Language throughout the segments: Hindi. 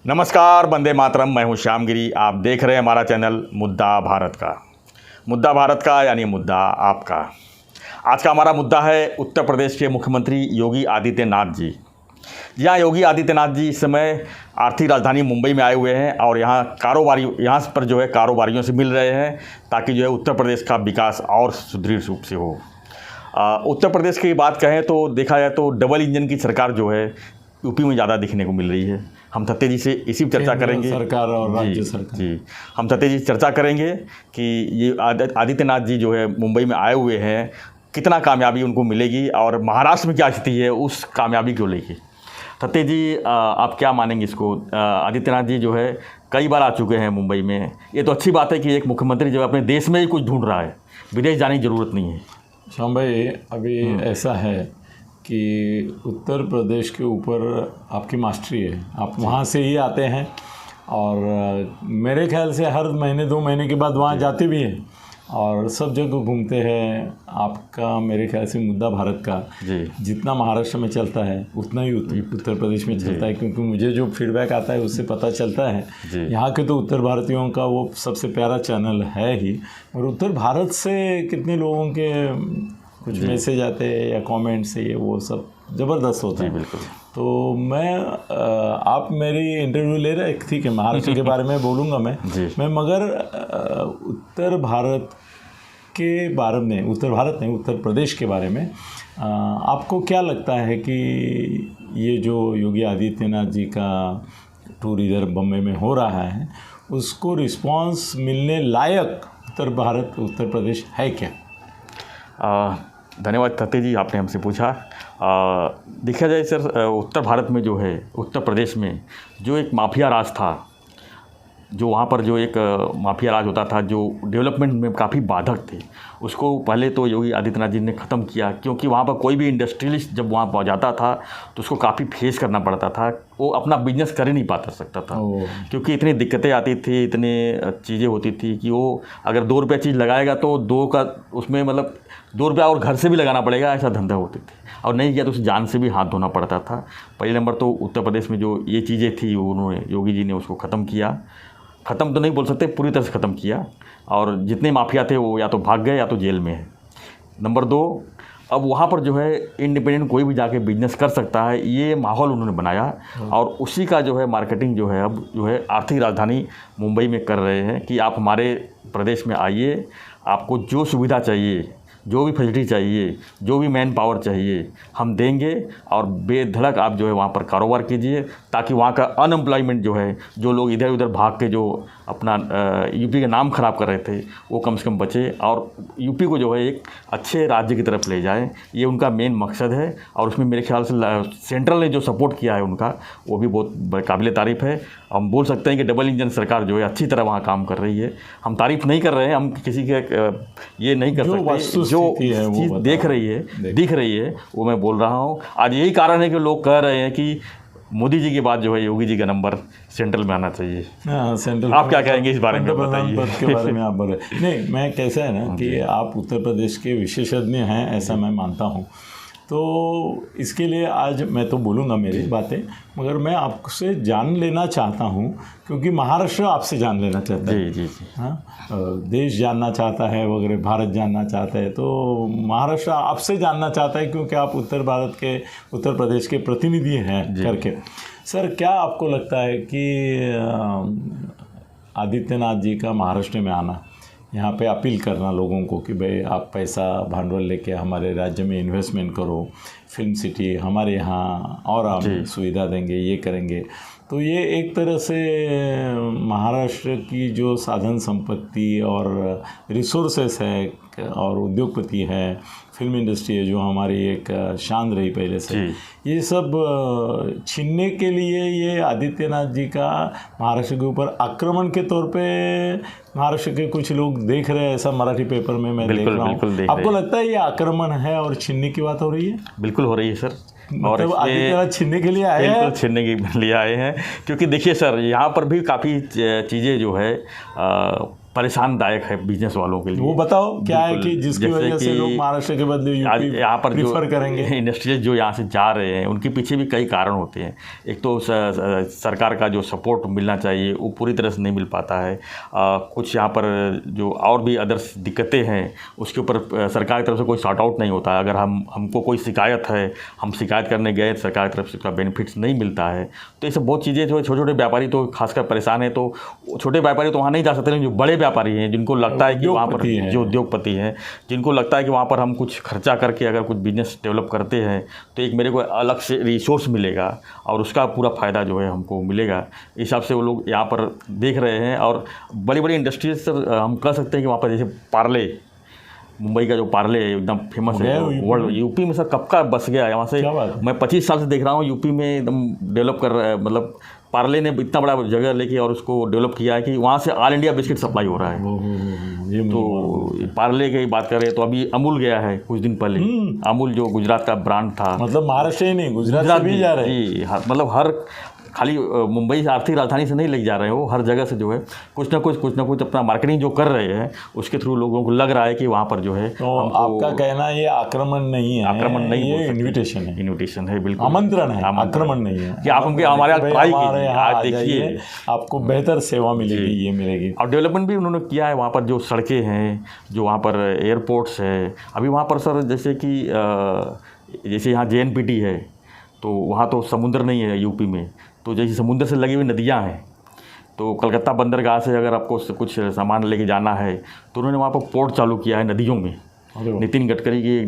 नमस्कार, वंदे मातरम। मैं हूं श्यामगिरी। आप देख रहे हैं हमारा चैनल मुद्दा भारत का। मुद्दा भारत का यानी मुद्दा आपका। आज का हमारा मुद्दा है उत्तर प्रदेश के मुख्यमंत्री योगी आदित्यनाथ जी। यहाँ योगी आदित्यनाथ जी इस समय आर्थिक राजधानी मुंबई में आए हुए हैं और यहाँ पर जो है कारोबारियों से मिल रहे हैं ताकि जो है उत्तर प्रदेश का विकास और सुदृढ़ रूप से हो। उत्तर प्रदेश की बात कहें तो देखा जाए तो डबल इंजन की सरकार जो है यूपी में ज़्यादा दिखने को मिल रही है। हम सत्य जी से इसी चर्चा करेंगे, सरकार और राज्य सरकार जी हम सत्य जी चर्चा करेंगे कि ये आदित्यनाथ जी जो है मुंबई में आए हुए हैं, कितना कामयाबी उनको मिलेगी और महाराष्ट्र में क्या स्थिति है उस कामयाबी को लेके। सत्य जी, आप क्या मानेंगे इसको? आदित्यनाथ जी जो है कई बार आ चुके हैं मुंबई में। ये तो अच्छी बात है कि एक मुख्यमंत्री जो अपने देश में ही कुछ ढूंढ रहा है, विदेश जाने की ज़रूरत नहीं है। श्याम भाई, अभी ऐसा है कि उत्तर प्रदेश के ऊपर आपकी मास्टरी है, आप वहाँ से ही आते हैं और मेरे ख्याल से हर महीने 2 महीने के बाद वहाँ जाते भी हैं और सब जगह घूमते हैं। आपका मेरे ख्याल से मुद्दा भारत का जितना महाराष्ट्र में चलता है उतना ही उत्तर प्रदेश में चलता है, क्योंकि मुझे जो फीडबैक आता है उससे पता चलता है यहाँ के तो उत्तर भारतीयों का वो सबसे प्यारा चैनल है ही। और उत्तर भारत से कितने लोगों के कुछ मैसेज आते हैं या कमेंट से, ये वो सब ज़बरदस्त होता है। बिल्कुल। तो मैं आप मेरी इंटरव्यू ले रहे, ठीक है, महाराष्ट्र के बारे में बोलूँगा मैं मगर उत्तर भारत के बारे में, उत्तर प्रदेश के बारे में आपको क्या लगता है कि ये जो योगी आदित्यनाथ जी का टूर इधर बम्बई में हो रहा है उसको रिस्पांस मिलने लायक उत्तर प्रदेश है क्या? धन्यवाद सत्य जी, आपने हमसे पूछा। देखा जाए सर, उत्तर भारत में जो है, उत्तर प्रदेश में जो एक माफिया राज था, जो वहाँ पर जो एक माफिया राज होता था, जो डेवलपमेंट में काफ़ी बाधक थे, उसको पहले तो योगी आदित्यनाथ जी ने ख़त्म किया। क्योंकि वहाँ पर कोई भी इंडस्ट्रियलिस्ट जब वहाँ पहुँच जाता था तो उसको काफ़ी फेस करना पड़ता था, वो अपना बिजनेस कर ही नहीं पाता सकता था, क्योंकि इतनी दिक्कतें आती थी, इतने चीज़ें होती थी कि वो अगर 2 रुपये चीज़ लगाएगा तो 2 का उसमें मतलब 2 रुपया और घर से भी लगाना पड़ेगा, ऐसा धंधा होते थे। और नहीं किया तो उस जान से भी हाथ धोना पड़ता था। पहले नंबर तो उत्तर प्रदेश में जो ये चीज़ें थी उन्होंने, योगी जी ने उसको ख़त्म किया। ख़त्म तो नहीं बोल सकते, पूरी तरह से ख़त्म किया। और जितने माफिया थे वो या तो भाग गए या तो जेल में है। नंबर 2, अब वहाँ पर जो है इंडिपेंडेंट कोई भी जाके बिजनेस कर सकता है, ये माहौल उन्होंने बनाया। और उसी का जो है मार्केटिंग जो है अब जो है आर्थिक राजधानी मुंबई में कर रहे हैं कि आप हमारे प्रदेश में आइए, आपको जो सुविधा चाहिए, जो भी फैसिलिटी चाहिए, जो भी मैन पावर चाहिए, हम देंगे और बेधड़क आप जो है वहाँ पर कारोबार कीजिए, ताकि वहाँ का अनएम्प्लॉयमेंट जो है, जो लोग इधर उधर भाग के जो अपना यूपी का नाम ख़राब कर रहे थे, वो कम से कम बचे और यूपी को जो है एक अच्छे राज्य की तरफ ले जाए। ये उनका मेन मकसद है। और उसमें मेरे ख्याल से सेंट्रल ने जो सपोर्ट किया है उनका, वो भी बहुत काबिल तारीफ़ है। हम बोल सकते हैं कि डबल इंजन सरकार जो है अच्छी तरह वहाँ काम कर रही है। हम तारीफ़ नहीं कर रहे हैं, हम किसी के ये नहीं कर सकते, जो चीज़ दिख रही है वो मैं बोल रहा हूँ। आज यही कारण है कि लोग कह रहे हैं कि मोदी जी के बाद जो है योगी जी का नंबर सेंट्रल में आना चाहिए। सेंट्रल, आप क्या कहेंगे इस बारे में, बताइए। पद के बारे में आप बोल रहे नहीं, मैं कैसा है ना कि आप उत्तर प्रदेश के विशेषज्ञ हैं, ऐसा मैं मानता हूँ। तो इसके लिए आज मैं तो बोलूँगा मेरी बातें, मगर मैं आपसे जान लेना चाहता हूँ, क्योंकि महाराष्ट्र आपसे जान लेना चाहता है। जी। हाँ, देश जानना चाहता है वगैरह, भारत जानना चाहता है, तो महाराष्ट्र आपसे जानना चाहता है, क्योंकि आप उत्तर प्रदेश के प्रतिनिधि हैं करके। सर, क्या आपको लगता है कि आदित्यनाथ जी का महाराष्ट्र में आना, यहाँ पे अपील करना लोगों को कि भाई आप पैसा भांडवल लेके हमारे राज्य में इन्वेस्टमेंट करो, फिल्म सिटी हमारे यहाँ और हम सुविधा देंगे, ये करेंगे, तो ये एक तरह से महाराष्ट्र की जो साधन संपत्ति और रिसोर्सेस है और उद्योगपति है, फिल्म इंडस्ट्री है, जो हमारी एक शान रही पहले से, ये सब छीनने के लिए ये आदित्यनाथ जी का महाराष्ट्र के ऊपर आक्रमण के तौर पे महाराष्ट्र के कुछ लोग देख रहे हैं, ऐसा मराठी पेपर में मैं देख रहा हूँ। आपको लगता है ये आक्रमण है और छीनने की बात हो रही है? बिल्कुल हो रही है सर। और आदित्यनाथ छीनने के लिए आए हैं? बिल्कुल छीनने के लिए आए हैं, क्योंकि देखिए सर, यहाँ पर भी काफ़ी चीज़ें जो है परेशानदायक है बिजनेस वालों के लिए। वो बताओ क्या है कि जिसकी जैसे वजह से कि लोग महाराष्ट्र के बदले आज यूपी यहाँ पर जो प्रीफर करेंगे। इंडस्ट्रियल जो यहाँ से जा रहे हैं उनके पीछे भी कई कारण होते हैं। एक तो सरकार का जो सपोर्ट मिलना चाहिए वो पूरी तरह से नहीं मिल पाता है। कुछ यहाँ पर जो और भी अदर्स दिक्कतें हैं उसके ऊपर सरकार की तरफ से कोई सॉर्ट आउट नहीं होता है। अगर हमको कोई शिकायत है, हम शिकायत करने गए, सरकार की तरफ से उसका बेनिफिट्स नहीं मिलता है, तो ये सब बहुत चीज़ें जो छोटे छोटे व्यापारी तो खासकर परेशान है। तो छोटे व्यापारी तो वहाँ नहीं जा सकते, लेकिन जो बड़े व्यापारी हैं जिनको लगता है कि वहाँ पर जो उद्योगपति हैं जिनको लगता है कि वहाँ पर हम कुछ खर्चा करके अगर कुछ बिजनेस डेवलप करते हैं तो एक मेरे को अलग से रिसोर्स मिलेगा और उसका पूरा फ़ायदा जो है हमको मिलेगा, इस हिसाब से वो लोग यहाँ पर देख रहे हैं। और बड़ी बड़ी इंडस्ट्रीज सर हम कह सकते हैं कि वहाँ पर जैसे पार्ले, मुंबई का जो पार्ले एकदम फेमस है वर्ल्ड, यूपी में सर कब का बस गया है वहाँ से। मैं 25 साल से देख रहा हूँ यूपी में एकदम डेवलप कर रहा है। मतलब पार्ले ने इतना बड़ा जगह लेके और उसको डेवलप किया है कि वहाँ से ऑल इंडिया बिस्किट सप्लाई हो रहा है। तो पार्ले की बात करें तो अभी अमूल गया है कुछ दिन पहले। अमूल जो गुजरात का ब्रांड था, मतलब महाराष्ट्र ही नहीं गुजरात भी जा रहे हैं। जी, मतलब हर खाली मुंबई से आर्थिक राजधानी से नहीं ले जा रहे हो, हर जगह से जो है कुछ ना कुछ अपना मार्केटिंग जो कर रहे हैं उसके थ्रू लोगों को लग रहा है कि वहाँ पर जो है। तो आपका कहना ये आक्रमण नहीं है, आक्रमण नहीं, ये इन्विटेशन है, इन्विटेशन है, बिल्कुल आमंत्रण है, आक्रमण नहीं है कि आप हमारे यहाँ ट्राई कीजिए, आज देखिए आपको बेहतर सेवा मिलेगी, ये मिलेगी। और डेवलपमेंट भी उन्होंने किया है वहाँ पर, जो सड़कें हैं, जो वहाँ पर एयरपोर्ट्स है। अभी वहाँ पर सर जैसे कि जैसे यहाँ JNPT है तो वहाँ तो समुद्र नहीं है यूपी में, तो जैसे समुद्र से लगी हुई नदियाँ हैं, तो कलकत्ता बंदरगाह से अगर आपको कुछ सामान लेके जाना है तो उन्होंने वहाँ पर पोर्ट चालू किया है नदियों में। नितिन गडकरी की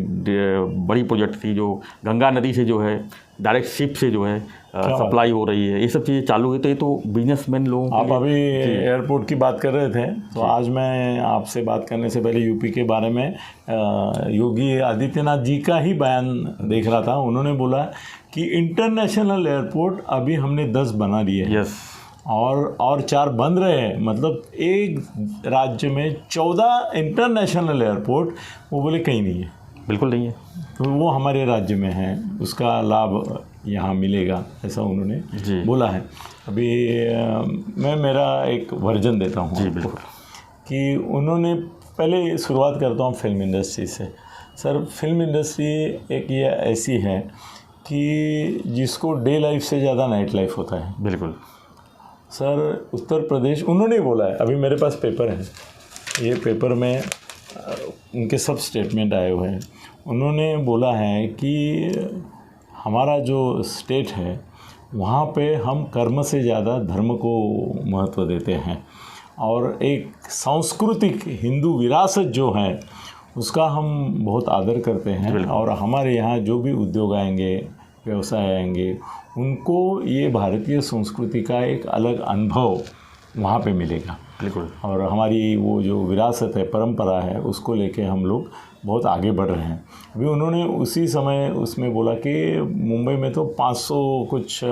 बड़ी प्रोजेक्ट थी जो गंगा नदी से जो है डायरेक्ट शिप से जो है सप्लाई हो रही है। ये सब चीज़ें चालू हुई, तो ये तो बिजनेसमैन लोगों आप अभी एयरपोर्ट की बात कर रहे थे, तो आज मैं आपसे बात करने से पहले यूपी के बारे में योगी आदित्यनाथ जी का ही बयान देख रहा था। उन्होंने बोला कि इंटरनेशनल एयरपोर्ट अभी हमने 10 बना दिए हैं। यस, और 4 बन रहे हैं, मतलब एक राज्य में 14 इंटरनेशनल एयरपोर्ट, वो बोले कहीं नहीं है, बिल्कुल नहीं है, तो वो हमारे राज्य में है, उसका लाभ यहाँ मिलेगा, ऐसा उन्होंने बोला है। अभी मैं मेरा एक वर्जन देता हूँ जी बिल्कुल, कि उन्होंने पहले शुरुआत करता हूँ फिल्म इंडस्ट्री से। सर फिल्म इंडस्ट्री एक ये ऐसी है कि जिसको डे लाइफ से ज़्यादा नाइट लाइफ होता है। बिल्कुल सर उत्तर प्रदेश, उन्होंने बोला है, अभी मेरे पास पेपर है, ये पेपर में उनके सब स्टेटमेंट आए हुए हैं। उन्होंने बोला है कि हमारा जो स्टेट है वहाँ पे हम कर्म से ज़्यादा धर्म को महत्व देते हैं, और एक सांस्कृतिक हिंदू विरासत जो है उसका हम बहुत आदर करते हैं। और हमारे यहाँ जो भी उद्योग आएंगे, व्यवसाय आएंगे, उनको ये भारतीय संस्कृति का एक अलग अनुभव वहाँ पे मिलेगा। बिल्कुल, और हमारी वो जो विरासत है, परंपरा है, उसको लेके हम लोग बहुत आगे बढ़ रहे हैं। अभी उन्होंने उसी समय उसमें बोला कि मुंबई में तो 500 कुछ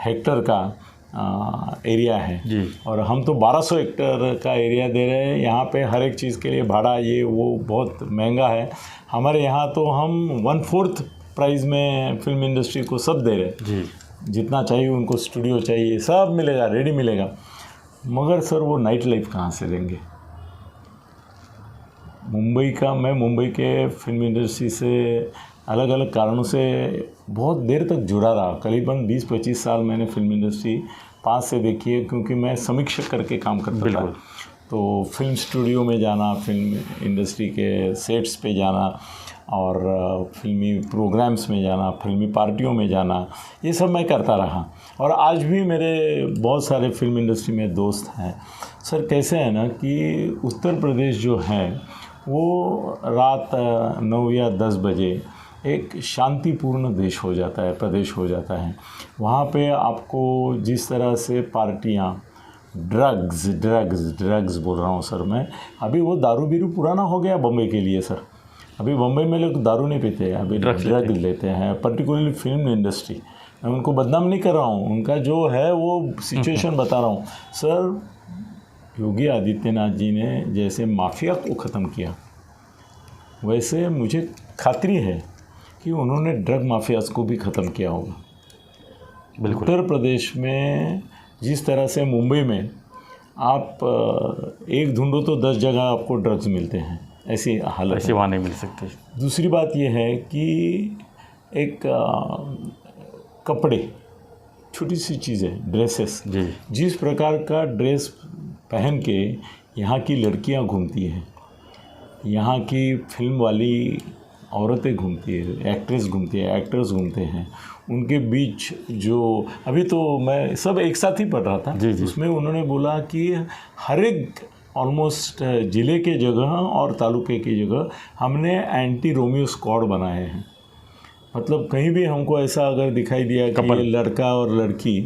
हेक्टर का एरिया है जी, और हम तो 1200 हेक्टर का एरिया दे रहे हैं। यहाँ पे हर एक चीज़ के लिए भाड़ा ये वो बहुत महंगा है। हमारे यहाँ तो हम 1/4 प्राइस में फिल्म इंडस्ट्री को सब दे रहे हैं जी, जितना चाहिए उनको, स्टूडियो चाहिए, सब मिलेगा, रेडी मिलेगा। मगर सर वो नाइट लाइफ कहाँ से देंगे? मैं मुंबई के फिल्म इंडस्ट्री से अलग अलग कारणों से बहुत देर तक जुड़ा रहा, करीबन 20-25 साल मैंने फिल्म इंडस्ट्री पास से देखी है, क्योंकि मैं समीक्षक करके काम करता था। तो फिल्म स्टूडियो में जाना, फिल्म इंडस्ट्री के सेट्स पे जाना, और फिल्मी प्रोग्राम्स में जाना, फिल्मी पार्टियों में जाना, ये सब मैं करता रहा। और आज भी मेरे बहुत सारे फिल्म इंडस्ट्री में दोस्त हैं। सर कैसे है ना कि उत्तर प्रदेश जो है वो रात 9 या 10 बजे एक शांतिपूर्ण देश हो जाता है, प्रदेश हो जाता है। वहाँ पे आपको जिस तरह से पार्टियाँ, ड्रग्स बोल रहा हूँ सर मैं, अभी वो दारू बीरू पुराना हो गया बम्बई के लिए सर। अभी बम्बई में लोग दारू नहीं पीते, अभी ड्रग लेते हैं, पर्टिकुलरली फिल्म इंडस्ट्री। मैं उनको बदनाम नहीं कर रहा हूँ, उनका जो है वो सिचुएशन बता रहा हूँ। सर योगी आदित्यनाथ जी ने जैसे माफिया को ख़त्म किया, वैसे मुझे खातिरी है कि उन्होंने ड्रग माफियाज को भी ख़त्म किया होगा। उत्तर प्रदेश में जिस तरह से मुंबई में आप एक ढूंढो तो 10 जगह आपको ड्रग्स मिलते हैं, ऐसी हालत ऐसे वहाँ नहीं मिल सकते। दूसरी बात यह है कि एक कपड़े, छोटी सी चीज़ें, ड्रेसेस, जी जिस प्रकार का ड्रेस पहन के यहाँ की लड़कियाँ घूमती हैं, यहाँ की फिल्म वाली औरतें घूमती है, एक्ट्रेस घूमती है, एक्टर्स घूमते हैं, उनके बीच जो अभी तो मैं सब एक साथ ही पढ़ रहा था, जी। उसमें उन्होंने बोला कि हर एक ऑलमोस्ट ज़िले के जगह और तालुके की जगह हमने एंटी रोमियो स्क्वाड बनाए हैं। मतलब कहीं भी हमको ऐसा अगर दिखाई दिया कि ये लड़का और लड़की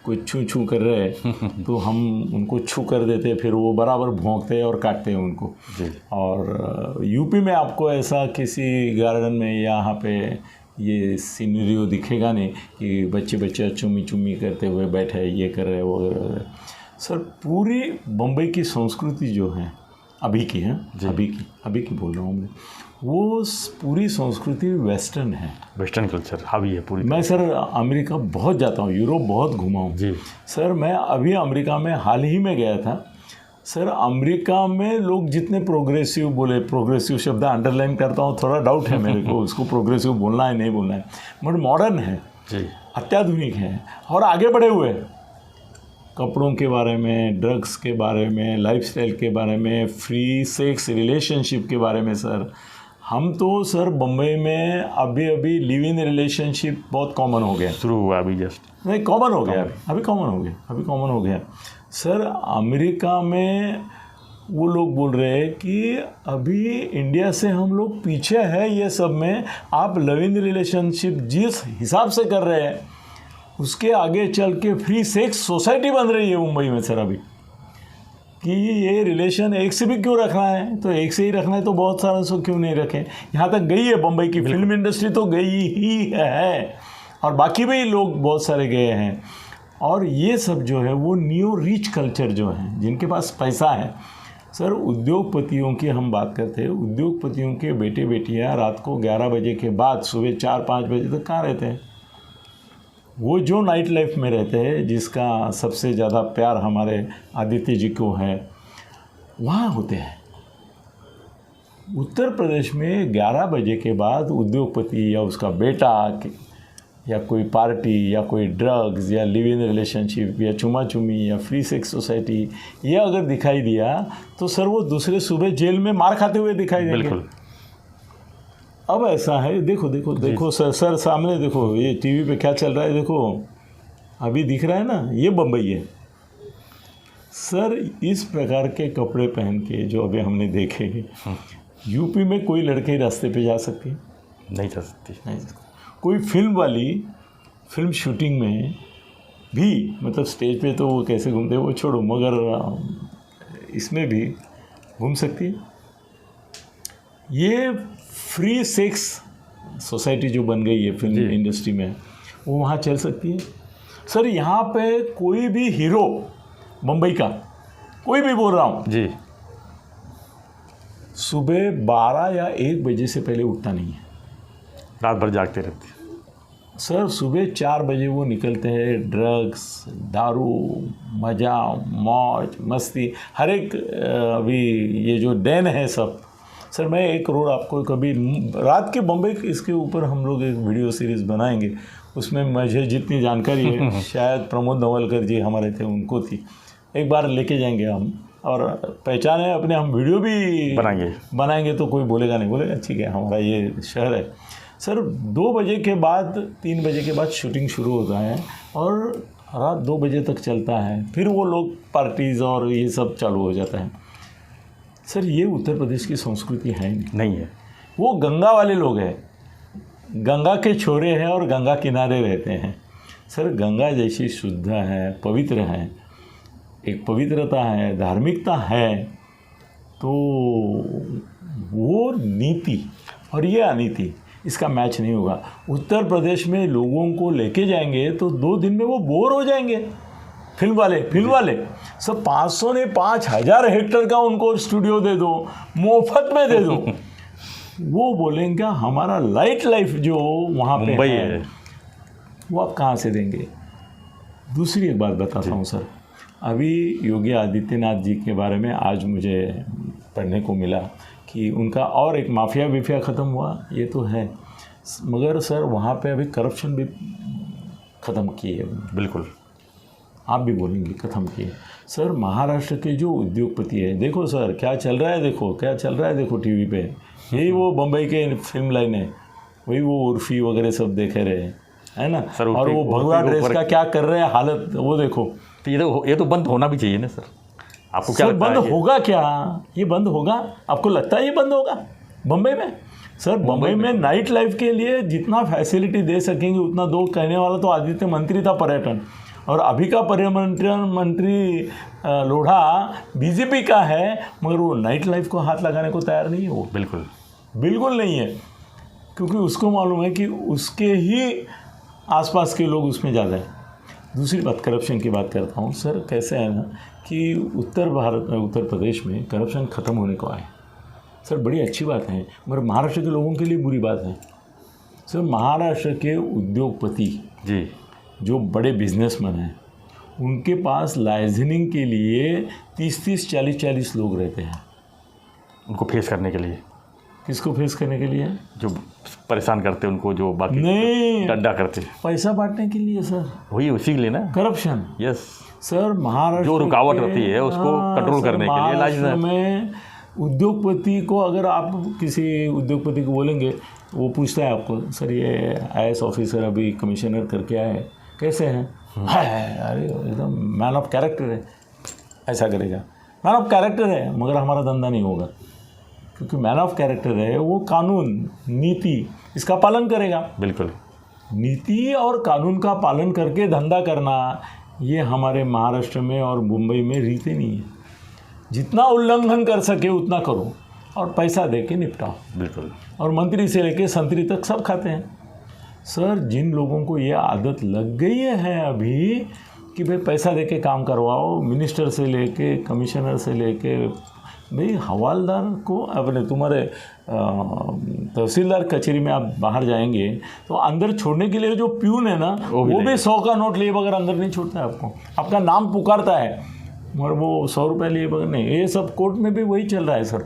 कोई छू छू कर रहे हैं तो हम उनको छू कर देते, फिर वो बराबर भौंकते हैं और काटते हैं उनको जी। और यूपी में आपको ऐसा किसी गार्डन में यहाँ पे ये सीनरियो दिखेगा नहीं कि बच्चे चुम्मी चुम्मी करते हुए बैठे ये कर रहे वो कर रहे। सर पूरी बम्बई की संस्कृति जो है अभी की है, अभी की बोल रहा हूँ मैं, वो पूरी संस्कृति वेस्टर्न है, वेस्टर्न कल्चर हावी है पूरी। मैं सर अमेरिका बहुत जाता हूँ, यूरोप बहुत घूमा हूँ जी सर। मैं अभी अमेरिका में हाल ही में गया था सर। अमेरिका में लोग जितने प्रोग्रेसिव बोले, प्रोग्रेसिव शब्द अंडरलाइन करता हूँ, थोड़ा डाउट है मेरे को उसको प्रोग्रेसिव बोलना है नहीं बोलना है, बट मॉडर्न है जी, अत्याधुनिक है और आगे बढ़े हुए हैं। कपड़ों के बारे में, ड्रग्स के बारे में, लाइफस्टाइल के बारे में, फ्री सेक्स रिलेशनशिप के बारे में सर। हम तो सर बम्बई में अभी लिव इन रिलेशनशिप बहुत कॉमन हो गया, शुरू हुआ अभी जस्ट, नहीं कॉमन हो गया, अभी कॉमन हो गया सर। अमेरिका में वो लोग बोल रहे हैं कि अभी इंडिया से हम लोग पीछे हैं ये सब में। आप लिव इन रिलेशनशिप जिस हिसाब से कर रहे हैं उसके आगे चल के फ्री सेक्स सोसाइटी बन रही है मुंबई में सर अभी, कि ये रिलेशन एक से भी क्यों रखना है, तो एक से ही रखना है तो बहुत सारे से क्यों नहीं रखें। यहाँ तक गई है बम्बई की फिल्म इंडस्ट्री तो गई ही है और बाकी भी लोग बहुत सारे गए हैं। और ये सब जो है वो न्यू रिच कल्चर जो है, जिनके पास पैसा है सर, उद्योगपतियों की हम बात करते हैं, उद्योगपतियों के बेटे बेटियाँ रात को 11 बजे के बाद सुबह 4-5 बजे तक कहाँ रहते हैं? वो जो नाइट लाइफ में रहते हैं, जिसका सबसे ज़्यादा प्यार हमारे आदित्य जी को है, वहाँ होते हैं। उत्तर प्रदेश में 11 बजे के बाद उद्योगपति या उसका बेटा या कोई पार्टी या कोई ड्रग्स या लिव इन रिलेशनशिप या चुमा चुमी या फ्री सेक्स सोसाइटी ये अगर दिखाई दिया तो सर वो दूसरे सुबह जेल में मार खाते हुए दिखाई देंगे। बिल्कुल। अब ऐसा है, देखो सर सामने देखो, ये टीवी पे क्या चल रहा है, देखो अभी दिख रहा है ना, ये बम्बई है सर। इस प्रकार के कपड़े पहन के जो अभी हमने देखे, यूपी में कोई लड़के रास्ते पे जा सकती? नहीं जा सकती। कोई फिल्म शूटिंग में भी, मतलब स्टेज पे तो वो कैसे घूमते वो छोड़ो, मगर इसमें भी घूम सकती है। ये फ्री सेक्स सोसाइटी जो बन गई है फिल्म इंडस्ट्री में, वो वहाँ चल सकती है सर। यहाँ पे कोई भी हीरो मुंबई का, कोई भी बोल रहा हूँ जी, सुबह 12 या 1 बजे से पहले उठता नहीं है, रात भर जागते रहते हैं सर। सुबह 4 बजे वो निकलते हैं, ड्रग्स, दारू, मज़ा, मौज मस्ती, हर एक अभी ये जो डैन है सब सर। मैं एक रोड आपको कभी रात के बम्बई, इसके ऊपर हम लोग एक वीडियो सीरीज़ बनाएंगे, उसमें मुझे जितनी जानकारी है शायद प्रमोद नवलकर जी हमारे थे, उनको थी, एक बार लेके जाएंगे हम और पहचाने अपने, हम वीडियो भी बनाएंगे तो कोई बोलेगा नहीं, बोलेगा ठीक है हमारा ये शहर है सर। 2 बजे के बाद 3 बजे के बाद शूटिंग शुरू होता है और रात 2 बजे तक चलता है, फिर वो लोग पार्टीज़ और ये सब चालू हो जाता है सर। ये उत्तर प्रदेश की संस्कृति है नहीं है। वो गंगा वाले लोग हैं, गंगा के छोरे हैं और गंगा किनारे रहते हैं सर। गंगा जैसी शुद्ध है, पवित्र है, एक पवित्रता है, धार्मिकता है, तो वो नीति और ये अनीति, इसका मैच नहीं होगा। उत्तर प्रदेश में लोगों को लेके जाएंगे तो 2 दिन में वो बोर हो जाएंगे। फिल्म वाले सब 500 ने 5000 हेक्टेयर का उनको स्टूडियो दे दो, मुफ्त में दे दो। वो बोलेंगे हमारा लाइफ जो वहाँ पे है वो आप कहाँ से देंगे। दूसरी एक बात बताता हूँ सर, अभी योगी आदित्यनाथ जी के बारे में आज मुझे पढ़ने को मिला कि उनका और एक माफिया विफिया ख़त्म हुआ, ये तो है, मगर सर वहाँ पे अभी करप्शन भी ख़त्म किए। बिल्कुल, आप भी बोलेंगे ख़त्म किए। सर महाराष्ट्र के जो उद्योगपति है, देखो सर क्या चल रहा है, देखो क्या चल रहा है, देखो टीवी पे, यही वो बम्बई के फिल्म लाइन है, वही वो उर्फी वगैरह सब देखे रहे हैं, है ना सर। और वो भगवा ड्रेस का क्या कर रहे हैं हालत, वो देखो। तो ये तो बंद होना भी चाहिए ना सर, आपको क्या लगता है? बंद होगा क्या? ये बंद होगा? आपको लगता है ये बंद होगा बम्बई में? सर बम्बई में नाइट लाइफ के लिए जितना फैसिलिटी दे सकेंगे उतना दो, कहने वाला तो आदित्य मंत्री था पर्यटन, और अभी का पर्यटन मंत्री लोढ़ा बीजेपी का है, मगर वो नाइट लाइफ को हाथ लगाने को तैयार नहीं है। वो बिल्कुल नहीं है, क्योंकि उसको मालूम है कि उसके ही आसपास के लोग उसमें ज़्यादा है। दूसरी बात, करप्शन की बात करता हूँ सर। कैसे है ना कि उत्तर प्रदेश में करप्शन ख़त्म होने को आए सर, बड़ी अच्छी बात है, मगर महाराष्ट्र के लोगों के लिए बुरी बात है सर। महाराष्ट्र के उद्योगपति जी, जो बड़े बिजनेसमैन हैं, उनके पास लाइसेंसिंग के लिए 30-30, 40-40 लोग रहते हैं, उनको फेस करने के लिए। किसको फेस करने के लिए? जो परेशान करते उनको, जो बाकी नहीं, डंडा करते, पैसा बांटने के लिए सर, वही उसी के लिए ना, करप्शन। यस सर महाराष्ट्र जो रुकावट होती है उसको कंट्रोल करने के लिए लाइसेंस में उद्योगपति को, अगर आप किसी उद्योगपति को बोलेंगे, वो पूछता है आपको, सर ये IAS ऑफिसर अभी कमिश्नर करके आए, कैसे हैं? अरे एकदम मैन ऑफ कैरेक्टर है, ऐसा करेगा। मैन ऑफ कैरेक्टर है, मगर हमारा धंधा नहीं होगा, क्योंकि मैन ऑफ कैरेक्टर है वो कानून नीति इसका पालन करेगा। बिल्कुल, नीति और कानून का पालन करके धंधा करना, ये हमारे महाराष्ट्र में और मुंबई में रीते नहीं है। जितना उल्लंघन कर सके उतना करो और पैसा दे के निपटाओ। बिल्कुल, और मंत्री से लेके संतरी तक सब खाते हैं। सर जिन लोगों को ये आदत लग गई है अभी कि भाई पैसा दे के काम करवाओ, मिनिस्टर से लेके कमिश्नर से लेके, भाई हवालदार को अपने तुम्हारे तहसीलदार कचहरी में आप बाहर जाएंगे तो अंदर छोड़ने के लिए जो प्यून है ना, वो भी 100 का नोट लिए बगैर अंदर नहीं छोड़ता है आपको। आपका नाम पुकारता है मगर वो 100 रुपये लिए बगैर नहीं। ये सब कोर्ट में भी वही चल रहा है सर,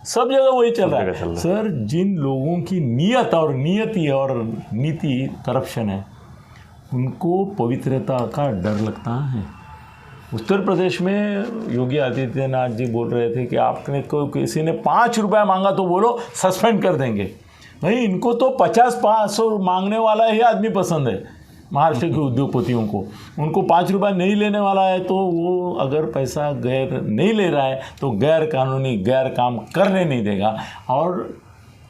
सब जगह वही चल रहा है सर। जिन लोगों की नियत और नियति और नीति करप्शन है, उनको पवित्रता का डर लगता है। उत्तर प्रदेश में योगी आदित्यनाथ जी बोल रहे थे कि आपने को किसी ने 5 रुपया मांगा तो बोलो सस्पेंड कर देंगे। भाई इनको तो 50-500 मांगने वाला ही आदमी पसंद है महाराष्ट्र के उद्योगपतियों को। उनको 5 रुपया नहीं लेने वाला है तो वो अगर पैसा गैर नहीं ले रहा है तो गैर कानूनी गैर काम करने नहीं देगा। और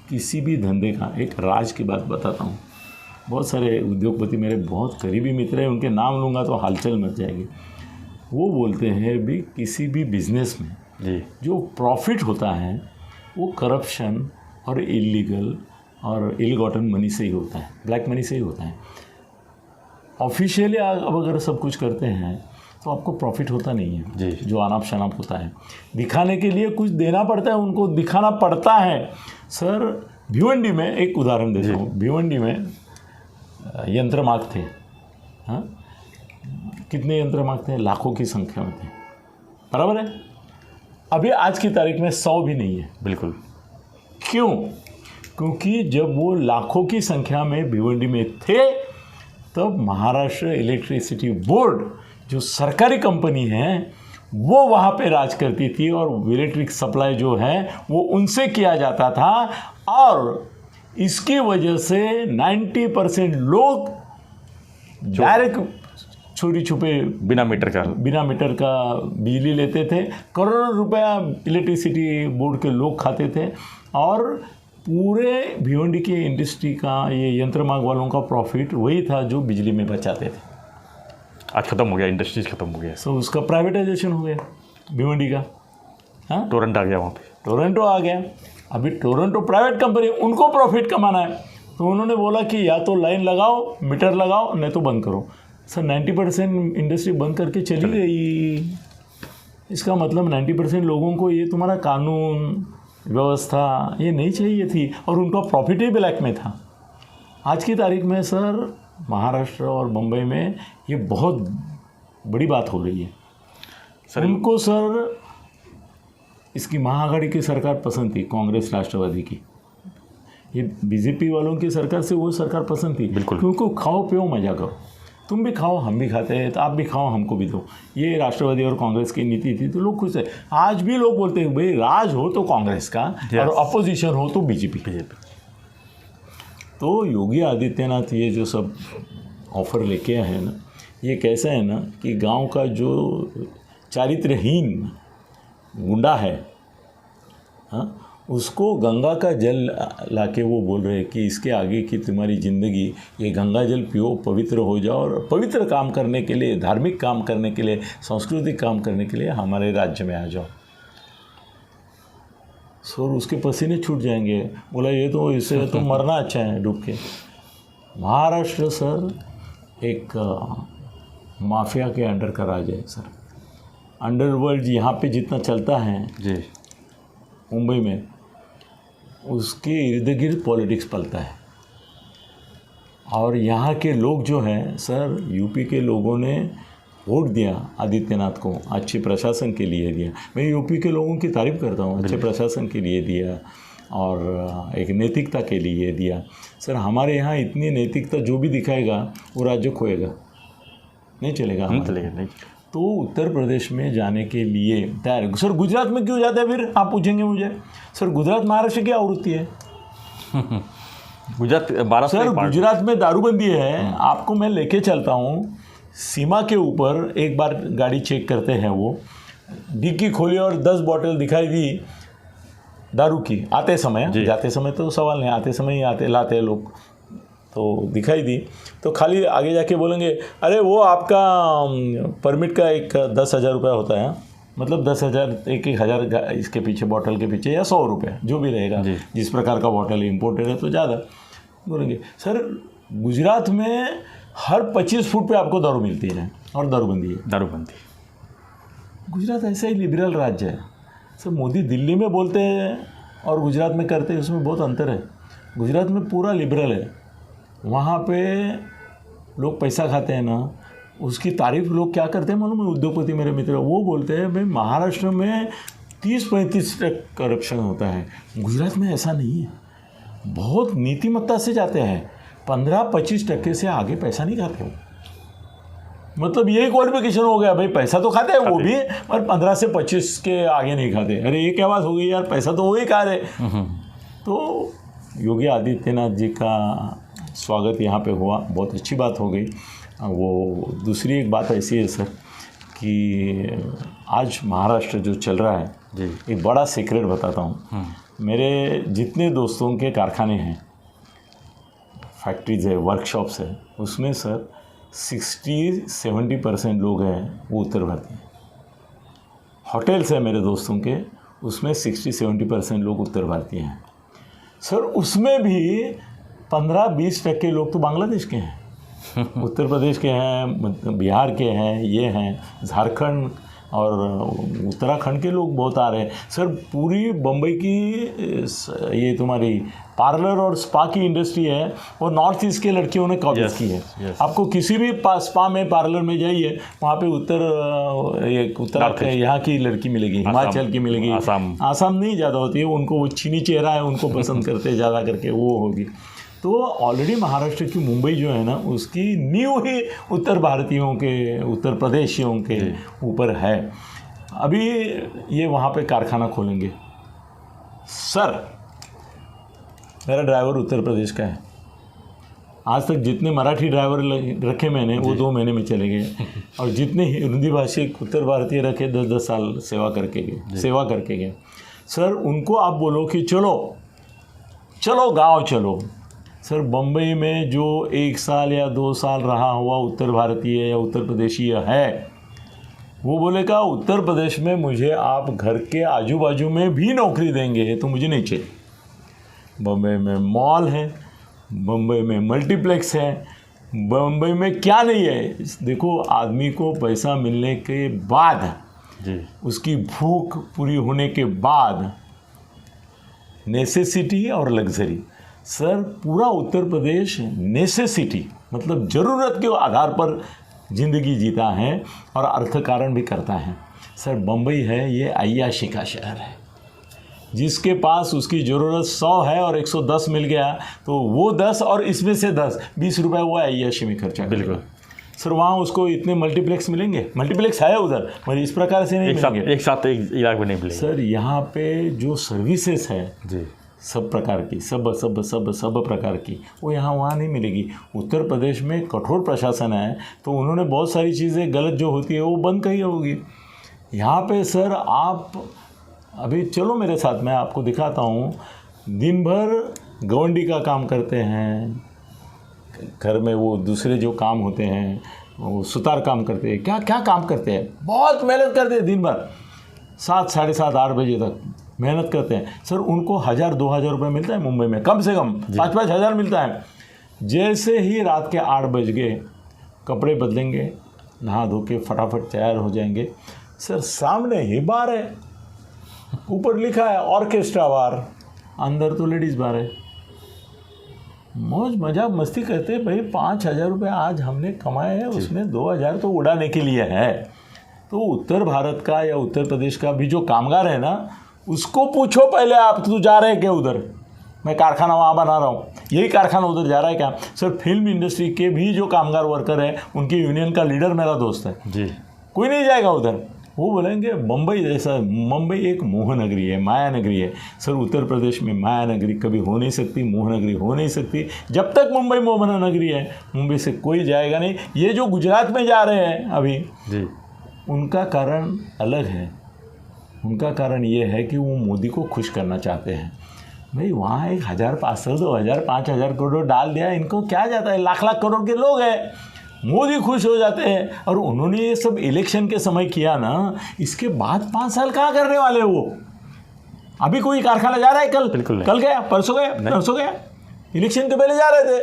किसी भी धंधे का, एक राज की बात बताता हूँ, बहुत सारे उद्योगपति मेरे बहुत करीबी मित्र हैं, उनके नाम लूँगा तो हलचल मच जाएगी। वो बोलते हैं भी किसी भी बिजनेस में जी जो प्रॉफिट होता है वो करप्शन और इलीगल और इल गॉटन मनी से ही होता है, ब्लैक मनी से ही होता है। ऑफिशियली अब अगर सब कुछ करते हैं तो आपको प्रॉफिट होता नहीं है जी। जो अनाप शनाप होता है, दिखाने के लिए कुछ देना पड़ता है, उनको दिखाना पड़ता है। सर भिवंडी में एक उदाहरण देता हूँ। भिवंडी में यंत्र माग थे, हाँ कितने यंत्र माग थे? लाखों की संख्या में थे, बराबर है। अभी आज की तारीख में 100 भी नहीं है। बिल्कुल। क्यों? क्योंकि जब वो लाखों की संख्या में भिवंडी में थे तब महाराष्ट्र इलेक्ट्रिसिटी बोर्ड जो सरकारी कंपनी है वो वहाँ पे राज करती थी और इलेक्ट्रिक सप्लाई जो है वो उनसे किया जाता था। और इसकी वजह से 90% लोग डायरेक्ट चोरी छुपे बिना मीटर का बिजली लेते थे। करोड़ों रुपया इलेक्ट्रिसिटी बोर्ड के लोग खाते थे और पूरे भिवंडी की इंडस्ट्री का, ये यंत्रमाग वालों का प्रॉफिट वही था जो बिजली में बचाते थे। आज ख़त्म हो गया, इंडस्ट्रीज ख़त्म हो गया। सो उसका प्राइवेटाइजेशन हो गया भिवंडी का। हाँ, टोरंटो आ गया, वहाँ पे टोरंटो आ गया। अभी टोरंटो प्राइवेट कंपनी, उनको प्रॉफिट कमाना है तो उन्होंने बोला कि या तो लाइन लगाओ, मीटर लगाओ, नहीं तो बंद करो। सर 90% इंडस्ट्री बंद करके चली गई। इसका मतलब 90% लोगों को ये तुम्हारा कानून व्यवस्था ये नहीं चाहिए थी और उनका प्रॉफिट ही ब्लैक में था। आज की तारीख में सर महाराष्ट्र और मुंबई में ये बहुत बड़ी बात हो रही है। सर उनको सर इसकी महाआघाड़ी की सरकार पसंद थी, कांग्रेस राष्ट्रवादी की। ये बीजेपी वालों की सरकार से वो सरकार पसंद थी, बिल्कुल। क्योंकि खाओ पियो मजा करो, तुम भी खाओ हम भी खाते हैं, तो आप भी खाओ हमको भी दो, ये राष्ट्रवादी और कांग्रेस की नीति थी, तो लोग खुश है। आज भी लोग बोलते हैं भाई राज हो तो कांग्रेस का और अपोजिशन हो तो बीजेपी। तो योगी आदित्यनाथ ये जो सब ऑफर लेके आए हैं ना, ये कैसा है ना कि गांव का जो चारित्रहीन गुंडा है, हाँ, उसको गंगा का जल लाके वो बोल रहे हैं कि इसके आगे की तुम्हारी ज़िंदगी ये गंगा जल पियो, पवित्र हो जाओ, और पवित्र काम करने के लिए, धार्मिक काम करने के लिए, सांस्कृतिक काम करने के लिए हमारे राज्य में आ जाओ। सर उसके पसीने छूट जाएंगे, बोला ये तो इससे तो मरना अच्छा है डूब के। महाराष्ट्र सर एक माफिया के अंडर का राज्य है सर। अंडरवर्ल्ड यहाँ पे जितना चलता है जी, मुंबई में, उसके इर्द गिर्द पॉलिटिक्स पलता है। और यहाँ के लोग जो हैं सर, यूपी के लोगों ने वोट दिया आदित्यनाथ को, अच्छे प्रशासन के लिए दिया। मैं यूपी के लोगों की तारीफ़ करता हूँ, अच्छे प्रशासन के लिए दिया और एक नैतिकता के लिए दिया। सर हमारे यहाँ इतनी नैतिकता जो भी दिखाएगा वो राज्य खोएगा, नहीं चलेगा, नहीं चलेगा, नहीं। तो उत्तर प्रदेश में जाने के लिए तैयार है। सर गुजरात में क्यों जाते हैं फिर, आप पूछेंगे मुझे। सर गुजरात महाराष्ट्र की आवृत्ति है। गुजरात 12 सर गुजरात में दारूबंदी है, आपको मैं लेके चलता हूँ सीमा के ऊपर। एक बार गाड़ी चेक करते हैं, वो डिक्की खोली और 10 बॉटल दिखाई दी दारू की आते समय, जाते समय तो सवाल नहीं, आते समय ही लाते हैं लोग, तो दिखाई दी। तो खाली आगे जाके बोलेंगे अरे वो आपका परमिट का एक 10,000 रुपया होता है, मतलब 10,000 एक हज़ार इसके पीछे, बॉटल के पीछे, या 100 रुपये जो भी रहेगा, जिस प्रकार का बॉटल इम्पोर्टेड है तो ज़्यादा बोलेंगे। सर गुजरात में हर 25 फुट पे आपको दारू मिलती है और दारूबंदी है। दारूबंदी। गुजरात ऐसा ही लिबरल राज्य है सर। मोदी दिल्ली में बोलते हैं और गुजरात में करते हैं, उसमें बहुत अंतर है। गुजरात में पूरा लिबरल है, वहाँ पे लोग पैसा खाते हैं ना, उसकी तारीफ लोग क्या करते हैं मालूम है, उद्योगपति मेरे मित्र वो बोलते हैं भाई महाराष्ट्र में 30-35% करप्शन होता है, गुजरात में ऐसा नहीं है, बहुत नीतिमत्ता से जाते हैं, 15-25% से आगे पैसा नहीं खाते हो। मतलब ये क्वालिफिकेशन हो गया भाई, पैसा तो खाते हैं वो भी, पर 15 से 25 के आगे नहीं खाते। अरे ये क्या बात हो गई यार, पैसा तो वही खा रहे। तो योगी आदित्यनाथ जी का स्वागत यहाँ पे हुआ, बहुत अच्छी बात हो गई। वो दूसरी एक बात ऐसी है सर कि आज महाराष्ट्र जो चल रहा है जी, एक बड़ा सीक्रेट बताता हूँ। मेरे जितने दोस्तों के कारखाने हैं, फैक्ट्रीज है, वर्कशॉप्स है, उसमें सर 60-70% लोग हैं वो उत्तर भारतीय। होटल्स है मेरे दोस्तों के, उसमें 60-70% लोग उत्तर भारतीय हैं सर। उसमें भी 15-20% लोग तो बांग्लादेश के हैं, उत्तर प्रदेश के हैं, बिहार के हैं, ये हैं, झारखंड और उत्तराखंड के लोग बहुत आ रहे हैं सर। पूरी बम्बई की ये तुम्हारी पार्लर और स्पा की इंडस्ट्री है, वो नॉर्थ ईस्ट के लड़कियों ने कॉपी की है। आपको किसी भी स्पा में, पार्लर में जाइए, वहाँ पे उत्तराखंड यहाँ की लड़की मिलेगी, हिमाचल की मिलेगी, आसाम नहीं ज़्यादा होती है, उनको वो चीनी चेहरा है, उनको पसंद करते हैं ज़्यादा करके, वो होगी। तो ऑलरेडी महाराष्ट्र की मुंबई जो है ना, उसकी नींव ही उत्तर भारतीयों के, उत्तर प्रदेशियों के ऊपर है। अभी ये वहाँ पे कारखाना खोलेंगे सर। मेरा ड्राइवर उत्तर प्रदेश का है, आज तक जितने मराठी ड्राइवर रखे मैंने वो 2 महीने में चले गए, और जितने हिंदी भाषी उत्तर भारतीय रखे 10-10 साल सेवा करके गए सर। उनको आप बोलो कि चलो गाँव चलो सर, बम्बई में जो 1 साल या 2 साल रहा हुआ उत्तर भारतीय या उत्तर प्रदेशीय है, वो बोलेगा उत्तर प्रदेश में मुझे आप घर के आजू बाजू में भी नौकरी देंगे तो मुझे नहीं चाहिए। बम्बई में मॉल है, बम्बई में मल्टीप्लेक्स है, बम्बई में क्या नहीं है। देखो आदमी को पैसा मिलने के बाद जी, उसकी भूख पूरी होने के बाद नेसेसिटी और लग्जरी। सर पूरा उत्तर प्रदेश नेसेसिटी मतलब ज़रूरत के आधार पर ज़िंदगी जीता है और अर्थ कारण भी करता है। सर बम्बई है ये अय्याशी का शहर है, जिसके पास उसकी ज़रूरत 100 है और 110 मिल गया तो वो 10 और इसमें से 20 रुपए वो अय्याशी में खर्चा करेगा। बिल्कुल सर वहाँ उसको इतने मल्टीप्लेक्स मिलेंगे, मल्टीप्लेक्स है उधर मगर इस प्रकार से नहीं मिलेंगे, एक साथ एक इलाके में नहीं मिलेंगे। सर यहाँ पे जो सर्विसेज है जी, सब प्रकार की, सब प्रकार की, वो यहाँ वहाँ नहीं मिलेगी। उत्तर प्रदेश में कठोर प्रशासन है तो उन्होंने बहुत सारी चीज़ें गलत जो होती है वो बंद करी होगी। यहाँ पे सर आप अभी चलो मेरे साथ, मैं आपको दिखाता हूँ। दिन भर गवंडी का काम करते हैं, घर में वो दूसरे जो काम होते हैं वो सुतार काम करते हैं, क्या क्या काम करते हैं, बहुत मेहनत करते हैं दिन भर, 7, साढ़े 7, 8 बजे तक मेहनत करते हैं। सर उनको 1000-2000 रुपये मिलता है मुंबई में, कम से कम 5-5 हज़ार मिलता है। जैसे ही रात के 8 बज गए कपड़े बदलेंगे, नहा धो के फटाफट तैयार हो जाएंगे। सर सामने ही बार है, ऊपर लिखा है ऑर्केस्ट्रा बार, अंदर तो लेडीज़ बार है। मौज मजाक मस्ती करते हैं। भाई 5000 रुपये आज हमने कमाए हैं, उसमें 2000 तो उड़ाने के लिए है। तो उत्तर भारत का या उत्तर प्रदेश का भी जो कामगार है ना, उसको पूछो पहले आप, तू जा रहे क्या उधर, मैं कारखाना वहाँ बना रहा हूँ, यही कारखाना उधर जा रहा है क्या। सर फिल्म इंडस्ट्री के भी जो कामगार वर्कर है उनकी यूनियन का लीडर मेरा दोस्त है जी, कोई नहीं जाएगा उधर। वो बोलेंगे मुंबई जैसा, मुंबई एक मोहनगरी है, माया नगरी है। सर उत्तर प्रदेश में माया नगरी कभी हो नहीं सकती, मोहनगरी हो नहीं सकती। जब तक मुंबई मोहनगरी है, मुंबई से कोई जाएगा नहीं। ये जो गुजरात में जा रहे हैं अभी जी, उनका कारण अलग है। उनका कारण ये है कि वो मोदी को खुश करना चाहते हैं। भाई वहाँ 1500, 2000, 5000 करोड़ डाल दिया, इनको क्या जाता है, लाख लाख करोड़ के लोग हैं, मोदी खुश हो जाते हैं। और उन्होंने ये सब इलेक्शन के समय किया ना, इसके बाद 5 साल कहाँ करने वाले वो। अभी कोई कारखाना जा रहा है कल गया, परसों गया, इलेक्शन के पहले जा रहे थे।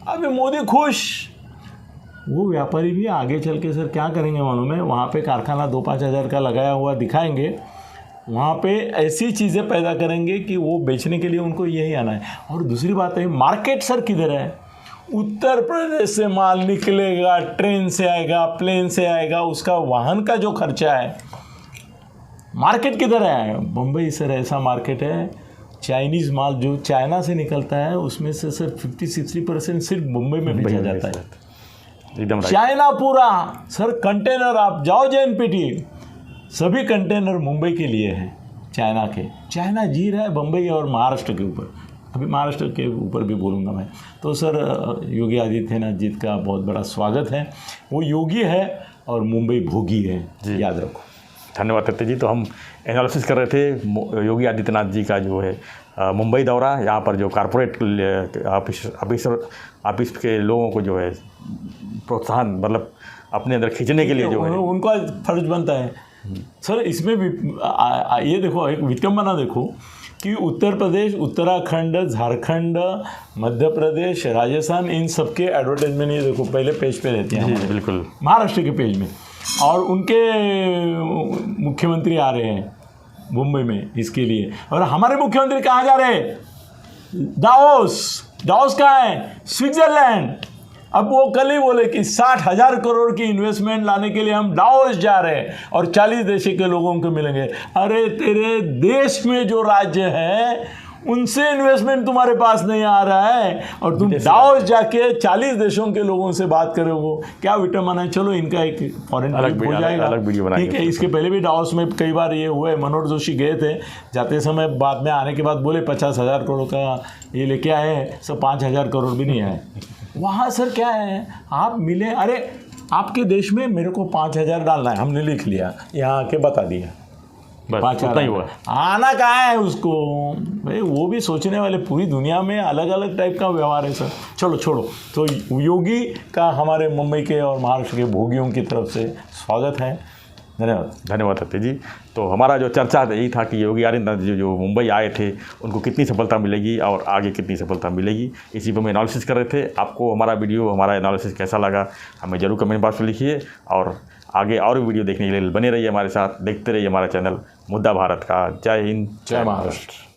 अभी मोदी खुश, वो व्यापारी भी आगे चल के सर क्या करेंगे मालूम है, वहाँ पे कारखाना 2-5 हज़ार का लगाया हुआ दिखाएंगे, वहाँ पे ऐसी चीज़ें पैदा करेंगे कि वो बेचने के लिए उनको यही आना है। और दूसरी बात है, मार्केट सर किधर है। उत्तर प्रदेश से माल निकलेगा, ट्रेन से आएगा, प्लेन से आएगा, उसका वाहन का जो खर्चा है, मार्केट किधर है। बम्बई सर ऐसा मार्केट है, चाइनीज़ माल जो चाइना से निकलता है उसमें से सर 50-60% सिर्फ मुंबई में बेचा जाता है, एकदम चाइना पूरा। सर कंटेनर आप जाओ JNPT, सभी कंटेनर मुंबई के लिए हैं, चाइना के। चाइना जी रहा है बम्बई और महाराष्ट्र के ऊपर, अभी महाराष्ट्र के ऊपर भी बोलूँगा मैं। तो सर योगी आदित्यनाथ जी का बहुत बड़ा स्वागत है। वो योगी है और मुंबई भोगी है, याद रखो। धन्यवाद करते जी। तो हम एनालिसिस कर रहे थे योगी आदित्यनाथ जी का जो है मुंबई दौरा, यहाँ पर जो कारपोरेट ऑफिस के लोगों को जो है प्रोत्साहन, मतलब अपने अंदर खींचने के लिए जो है उनका फर्ज बनता है। सर इसमें भी ये देखो, एक विटंबना देखो कि उत्तर प्रदेश, उत्तराखंड, झारखंड, मध्य प्रदेश, राजस्थान, इन सब के एडवर्टाइजमेंट ये देखो पहले पेज पे रहते हैं, बिल्कुल महाराष्ट्र के पेज में, और उनके मुख्यमंत्री आ रहे हैं मुंबई में इसके लिए। और हमारे मुख्यमंत्री कहाँ जा रहे हैं, दाओस कहाँ है, स्विट्जरलैंड। अब वो कल ही बोले कि 60,000 करोड़ की इन्वेस्टमेंट लाने के लिए हम दाओस जा रहे हैं और 40 देश के लोगों को मिलेंगे। अरे तेरे देश में जो राज्य है उनसे इन्वेस्टमेंट तुम्हारे पास नहीं आ रहा है और तुम दाओस जाके 40 देशों के लोगों से बात करोगे, क्या विटमिन है। चलो इनका एक फॉरेन ट्रिप हो जाएगा, ठीक है। इसके पहले भी दाओस में कई बार ये हुआ है, मनोहर जोशी गए थे, जाते समय बाद में आने के बाद बोले 50,000 करोड़ का ये लेके आए, सब 5,000 करोड़ भी नहीं आए। वहाँ सर क्या है, आप मिले, अरे आपके देश में मेरे को 5,000 डालना है, हमने लिख लिया, यहाँ आके बता दिया, बस उतना ही हुआ। आना कहाँ है उसको भाई, वो भी सोचने वाले। पूरी दुनिया में अलग अलग टाइप का व्यवहार है सर। चलो छोड़ो। तो योगी का हमारे मुंबई के और महाराष्ट्र के भोगियों की तरफ से स्वागत है। धन्यवाद सत्य जी। तो हमारा जो चर्चा यही था कि योगी आदित्यनाथ जो मुंबई आए थे उनको कितनी सफलता मिलेगी और आगे कितनी सफलता मिलेगी, इसी पर हम एनालिसिस कर रहे थे। आपको हमारा वीडियो, हमारा एनालिसिस कैसा लगा हमें ज़रूर कमेंट बॉक्स में लिखिए, और आगे और भी वीडियो देखने के लिए बने रहिए हमारे साथ, देखते रहिए हमारा चैनल मुद्दा भारत का। जय हिंद, जय महाराष्ट्र।